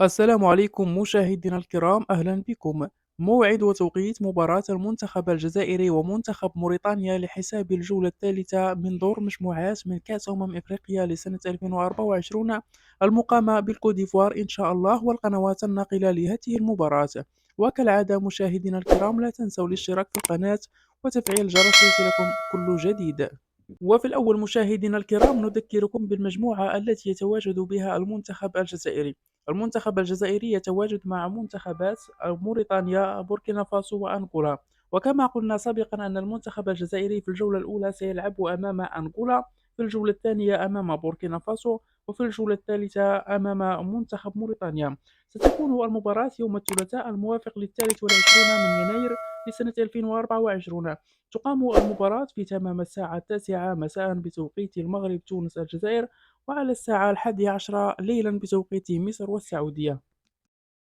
السلام عليكم مشاهدينا الكرام، أهلا بكم. موعد وتوقيت مباراة المنتخب الجزائري ومنتخب موريتانيا لحساب الجولة الثالثة من دور مجموعات من كأس إفريقيا لسنة 2024 المقامة بالكوت ديفوار إن شاء الله، والقنوات الناقلة لهذه المباراة. وكالعادة مشاهدينا الكرام، لا تنسوا الاشتراك في القناة وتفعيل الجرس ليصلكم كل جديد. وفي الأول مشاهدينا الكرام، نذكركم بالمجموعة التي يتواجد بها المنتخب الجزائري. المنتخب الجزائري يتواجد مع منتخبات موريتانيا، بوركينا فاسو، وأنغولا. وكما قلنا سابقا أن المنتخب الجزائري في الجولة الأولى سيلعب أمام أنغولا، في الجولة الثانية أمام بوركينا فاسو، وفي الجولة الثالثة أمام منتخب موريتانيا. ستكون المباراة يوم الثلاثاء الموافق للثالث والعشرون من يناير لسنة 2024. تقام المباراة في تمام الساعة 9 مساء بتوقيت المغرب، تونس، الجزائر، وعلى الساعة 11 ليلا بتوقيت مصر والسعودية.